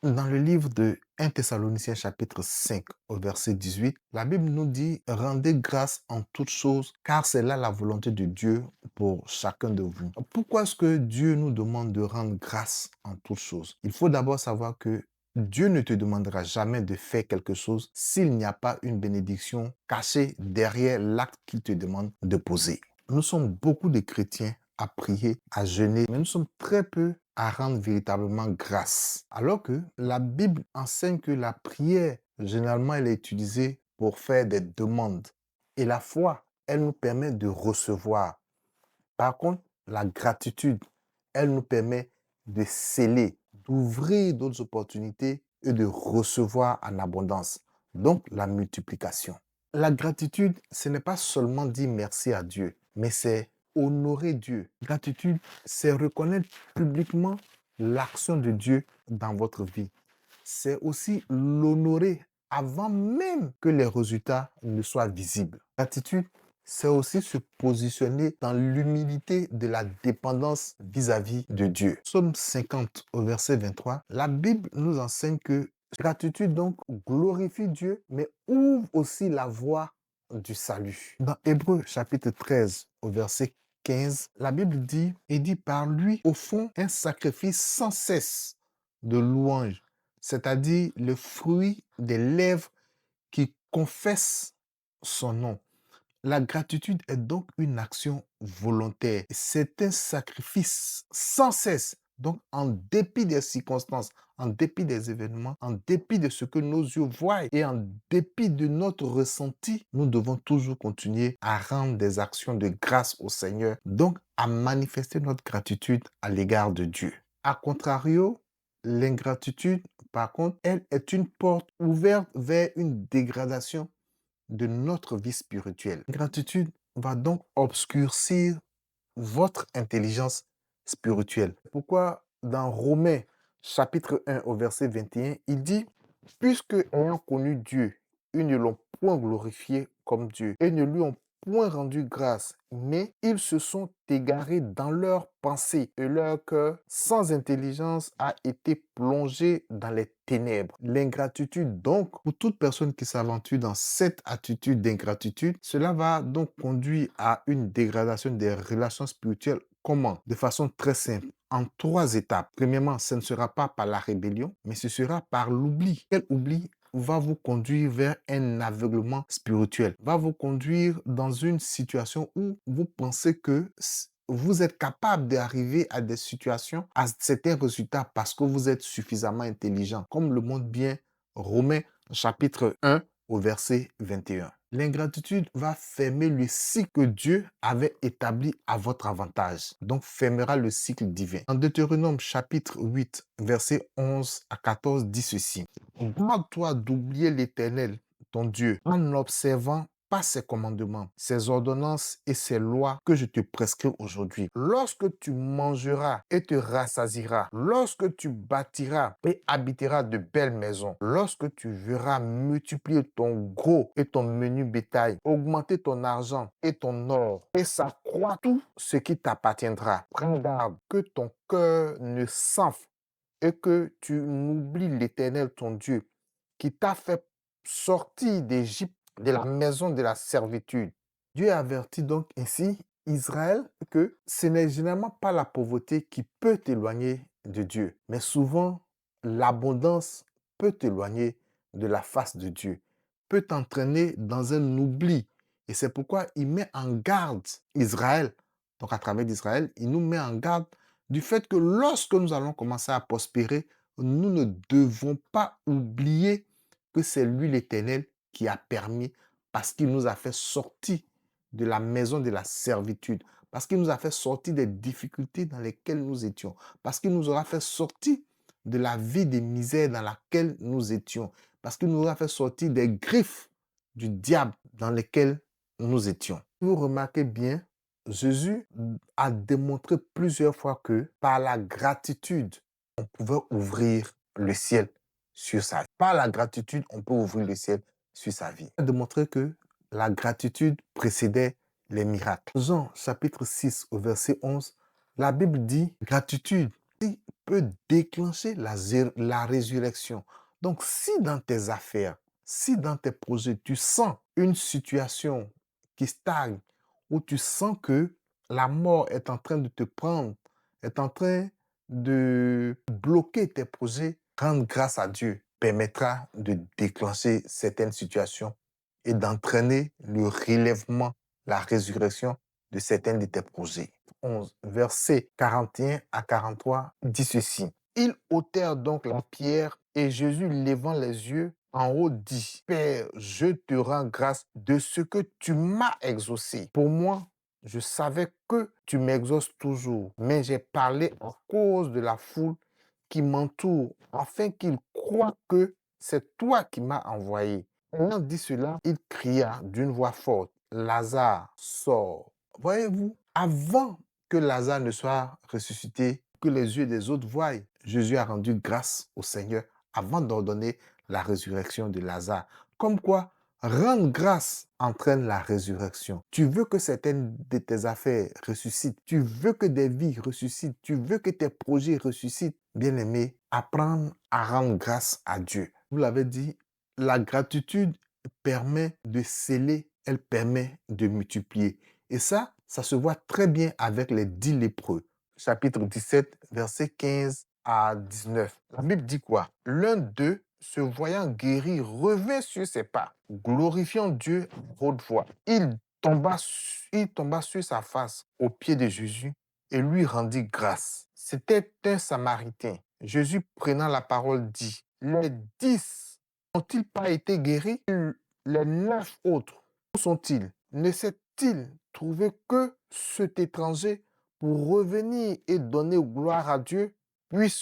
Dans le livre de 1 Thessaloniciens chapitre 5 au verset 18, la Bible nous dit: «Rendez grâce en toutes choses, car c'est là la volonté de Dieu pour chacun de vous.» Pourquoi est-ce que Dieu nous demande de rendre grâce en toutes choses? Il faut d'abord savoir que Dieu ne te demandera jamais de faire quelque chose s'il n'y a pas une bénédiction cachée derrière l'acte qu'il te demande de poser. Nous sommes beaucoup de chrétiens à prier, à jeûner, mais nous sommes très peu à rendre véritablement grâce. Alors que la Bible enseigne que la prière, généralement, elle est utilisée pour faire des demandes. Et la foi, elle nous permet de recevoir. Par contre, la gratitude, elle nous permet de sceller, d'ouvrir d'autres opportunités et de recevoir en abondance. Donc, la multiplication. La gratitude, ce n'est pas seulement dire merci à Dieu, mais c'est honorer Dieu. Gratitude, c'est reconnaître publiquement l'action de Dieu dans votre vie. C'est aussi l'honorer avant même que les résultats ne soient visibles. Gratitude, c'est aussi se positionner dans l'humilité de la dépendance vis-à-vis de Dieu. Psaume 50 au verset 23, la Bible nous enseigne que gratitude donc glorifie Dieu, mais ouvre aussi la voie du salut. Dans Hébreux chapitre 13 au verset 15, la Bible dit, et dit par lui, au fond, un sacrifice sans cesse de louange, c'est-à-dire le fruit des lèvres qui confessent son nom. La gratitude est donc une action volontaire. C'est un sacrifice sans cesse. Donc, en dépit des circonstances, en dépit des événements, en dépit de ce que nos yeux voient et en dépit de notre ressenti, nous devons toujours continuer à rendre des actions de grâce au Seigneur. Donc, à manifester notre gratitude à l'égard de Dieu. A contrario, l'ingratitude, par contre, elle est une porte ouverte vers une dégradation de notre vie spirituelle. L'ingratitude va donc obscurcir votre intelligence spirituelle. Pourquoi dans Romains chapitre 1 au verset 21, il dit, puisque ayant connu Dieu, ils ne l'ont point glorifié comme Dieu et ne lui ont point rendu grâce, mais ils se sont égarés dans leurs pensées et leur cœur sans intelligence a été plongé dans les ténèbres. L'ingratitude, donc, pour toute personne qui s'aventure dans cette attitude d'ingratitude, cela va donc conduire à une dégradation des relations spirituelles. Comment? De façon très simple, en 3 étapes. Premièrement, ce ne sera pas par la rébellion, mais ce sera par l'oubli. Quel oubli? Va vous conduire vers un aveuglement spirituel, va vous conduire dans une situation où vous pensez que vous êtes capable d'arriver à des situations, à certains résultats parce que vous êtes suffisamment intelligent, comme le montre bien Romains chapitre 1 au verset 21. L'ingratitude va fermer le cycle que Dieu avait établi à votre avantage. Donc, fermera le cycle divin. En Deutéronome chapitre 8, verset 11 à 14 dit ceci. Garde-toi d'oublier l'Éternel, ton Dieu, en observant pas ses commandements, ses ordonnances et ses lois que je te prescris aujourd'hui. Lorsque tu mangeras et te rassasieras, lorsque tu bâtiras et habiteras de belles maisons, lorsque tu verras multiplier ton gros et ton menu bétail, augmenter ton argent et ton or, et s'accroître tout ce qui t'appartiendra, prends garde que ton cœur ne s'enfle et que tu n'oublies l'Éternel ton Dieu qui t'a fait sortir d'Égypte, de la maison de la servitude. Dieu avertit donc ainsi Israël que ce n'est généralement pas la pauvreté qui peut t'éloigner de Dieu, mais souvent l'abondance peut t'éloigner de la face de Dieu, peut t'entraîner dans un oubli. Et c'est pourquoi il met en garde Israël. Donc à travers d'Israël, il nous met en garde du fait que lorsque nous allons commencer à prospérer, nous ne devons pas oublier que c'est lui l'Éternel qui a permis, parce qu'il nous a fait sortir de la maison de la servitude, parce qu'il nous a fait sortir des difficultés dans lesquelles nous étions, parce qu'il nous aura fait sortir de la vie de misère dans laquelle nous étions, parce qu'il nous aura fait sortir des griffes du diable dans lesquelles nous étions. Vous remarquez bien, Jésus a démontré plusieurs fois que par la gratitude, on pouvait ouvrir le ciel sur sa vie. Par la gratitude, on peut ouvrir le ciel sur sa vie. Il a démontré que la gratitude précédait les miracles. Jean chapitre 6 au verset 11, la Bible dit gratitude. Si peut déclencher la résurrection. Donc, si dans tes affaires, si dans tes projets, tu sens une situation qui stagne, où tu sens que la mort est en train de te prendre, est en train de bloquer tes projets, rendre grâce à Dieu permettra de déclencher certaines situations et d'entraîner le relèvement, la résurrection de certains de tes projets. 11, verset 41 à 43 dit ceci. Ils ôtèrent donc la pierre et Jésus, levant les yeux en haut, dit, Père, je te rends grâce de ce que tu m'as exaucé. Pour moi, je savais que tu m'exauces toujours, mais j'ai parlé à cause de la foule qui m'entoure, afin qu'ils croient que c'est toi qui m'as envoyé. Ayant dit cela, il cria d'une voix forte, Lazare, sors. Voyez-vous, avant que Lazare ne soit ressuscité, que les yeux des autres voient, Jésus a rendu grâce au Seigneur avant d'ordonner la résurrection de Lazare. Comme quoi, rendre grâce entraîne la résurrection. Tu veux que certaines de tes affaires ressuscitent. Tu veux que des vies ressuscitent. Tu veux que tes projets ressuscitent. Bien-aimé, apprendre à rendre grâce à Dieu. Vous l'avez dit, la gratitude permet de sceller, elle permet de multiplier. Et ça se voit très bien avec les 10 lépreux. Chapitre 17, versets 15 à 19. La Bible dit quoi? L'un d'eux, se voyant guéri, revint sur ses pas, glorifiant Dieu à haute voix. Il tomba sur sa face aux pieds de Jésus et lui rendit grâce. C'était un Samaritain. Jésus, prenant la parole, dit, les 10 n'ont-ils pas été guéris? Les 9 autres, où sont-ils? Ne s'est-il trouvé que cet étranger pour revenir et donner gloire à Dieu? Puis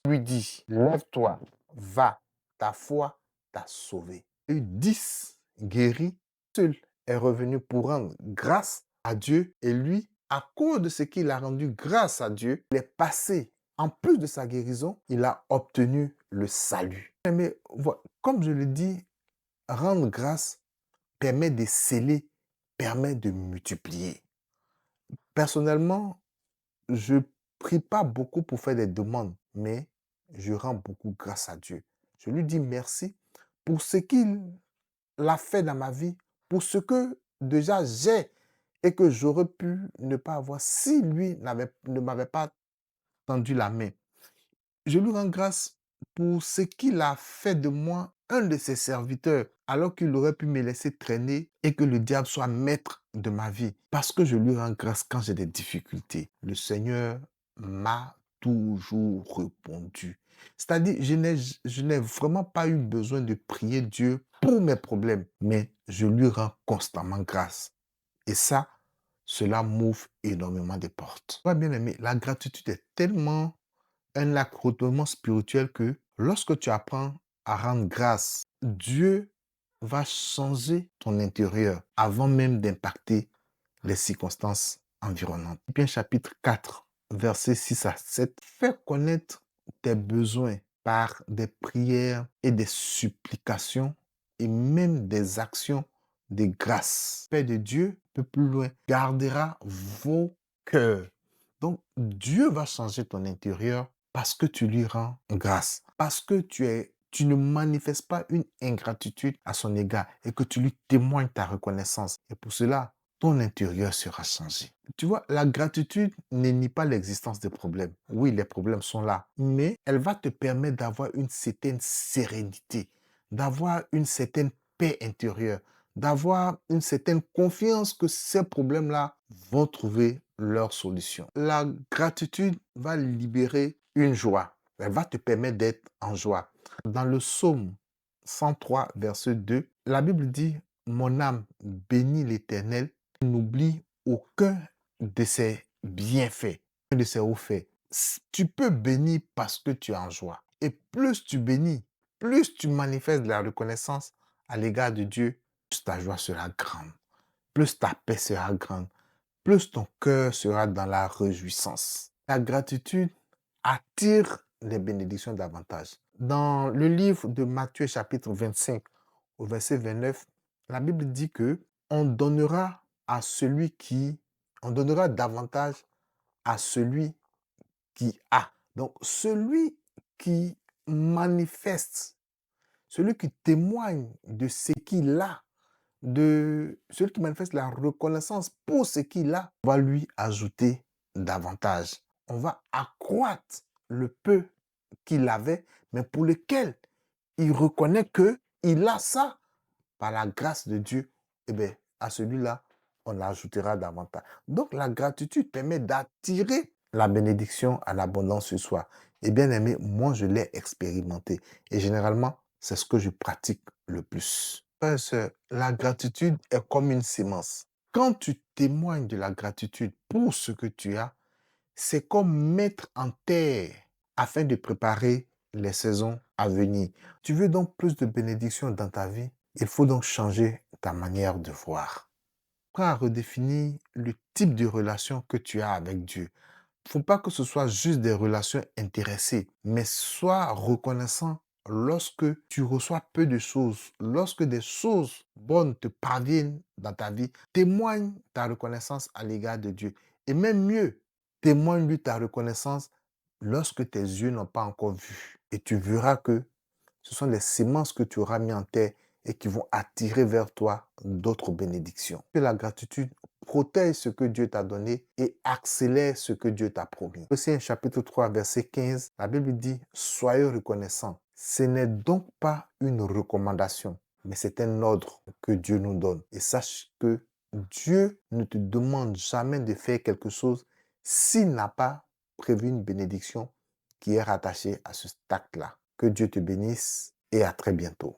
lui dit, lève-toi, va, ta foi t'a sauvé. Et 10 guéris, seul est revenu pour rendre grâce à Dieu et lui, à cause de ce qu'il a rendu grâce à Dieu, il est passé. En plus de sa guérison, il a obtenu le salut. Mais comme je le dis, rendre grâce permet de sceller, permet de multiplier. Personnellement, je prie pas beaucoup pour faire des demandes, mais je rends beaucoup grâce à Dieu. Je lui dis merci pour ce qu'il a fait dans ma vie, pour ce que déjà j'ai et que j'aurais pu ne pas avoir si lui ne m'avait pas tendu la main. Je lui rends grâce pour ce qu'il a fait de moi un de ses serviteurs, alors qu'il aurait pu me laisser traîner et que le diable soit maître de ma vie. Parce que je lui rends grâce quand j'ai des difficultés. Le Seigneur m'a toujours répondu. C'est-à-dire, je n'ai vraiment pas eu besoin de prier Dieu pour mes problèmes, mais je lui rends constamment grâce. Et ça, cela m'ouvre énormément de portes. Bien aimé, la gratitude est tellement un acte hautement spirituel que lorsque tu apprends à rendre grâce, Dieu va changer ton intérieur avant même d'impacter les circonstances environnantes. Philippiens chapitre 4, versets 6 à 7. Fais connaître tes besoins par des prières et des supplications et même des actions de grâce. Paix de Dieu, un peu plus loin, gardera vos cœurs. Donc, Dieu va changer ton intérieur parce que tu lui rends grâce, parce que tu ne manifestes pas une ingratitude à son égard et que tu lui témoignes ta reconnaissance. Et pour cela, ton intérieur sera changé. Tu vois, la gratitude ne nie pas l'existence des problèmes. Oui, les problèmes sont là, mais elle va te permettre d'avoir une certaine sérénité, d'avoir une certaine paix intérieure, d'avoir une certaine confiance que ces problèmes-là vont trouver leur solution. La gratitude va libérer une joie. Elle va te permettre d'être en joie. Dans le psaume 103, verset 2, la Bible dit, mon âme bénit l'Éternel, n'oublie aucun de ses bienfaits, de ses hauts faits. Tu peux bénir parce que tu es en joie. Et plus tu bénis, plus tu manifestes de la reconnaissance à l'égard de Dieu, plus ta joie sera grande, plus ta paix sera grande, plus ton cœur sera dans la réjouissance. La gratitude attire les bénédictions davantage. Dans le livre de Matthieu chapitre 25 au verset 29, la Bible dit que on donnera davantage à celui qui a. Donc, celui qui manifeste, celui qui témoigne de ce qu'il a, de celui qui manifeste la reconnaissance pour ce qu'il a, on va lui ajouter davantage. On va accroître le peu qu'il avait, mais pour lequel il reconnaît que il a ça par la grâce de Dieu. Eh bien, à celui-là, on ajoutera davantage. Donc, la gratitude permet d'attirer la bénédiction à l'abondance sur soi. Et bien aimé, moi, je l'ai expérimenté. Et généralement, c'est ce que je pratique le plus. Frères et sœurs, la gratitude est comme une sémence. Quand tu témoignes de la gratitude pour ce que tu as, c'est comme mettre en terre afin de préparer les saisons à venir. Tu veux donc plus de bénédictions dans ta vie? Il faut donc changer ta manière de voir. Prends à redéfinir le type de relation que tu as avec Dieu. Il ne faut pas que ce soit juste des relations intéressées, mais sois reconnaissant lorsque tu reçois peu de choses, lorsque des choses bonnes te parviennent dans ta vie. Témoigne ta reconnaissance à l'égard de Dieu. Et même mieux, témoigne-lui ta reconnaissance lorsque tes yeux n'ont pas encore vu. Et tu verras que ce sont les sémences que tu auras mis en terre et qui vont attirer vers toi d'autres bénédictions. Que la gratitude protège ce que Dieu t'a donné et accélère ce que Dieu t'a promis. Colossiens chapitre 3, verset 15, la Bible dit « Soyez reconnaissants ». Ce n'est donc pas une recommandation, mais c'est un ordre que Dieu nous donne. Et sache que Dieu ne te demande jamais de faire quelque chose s'il n'a pas prévu une bénédiction qui est rattachée à ce acte-là. Que Dieu te bénisse et à très bientôt.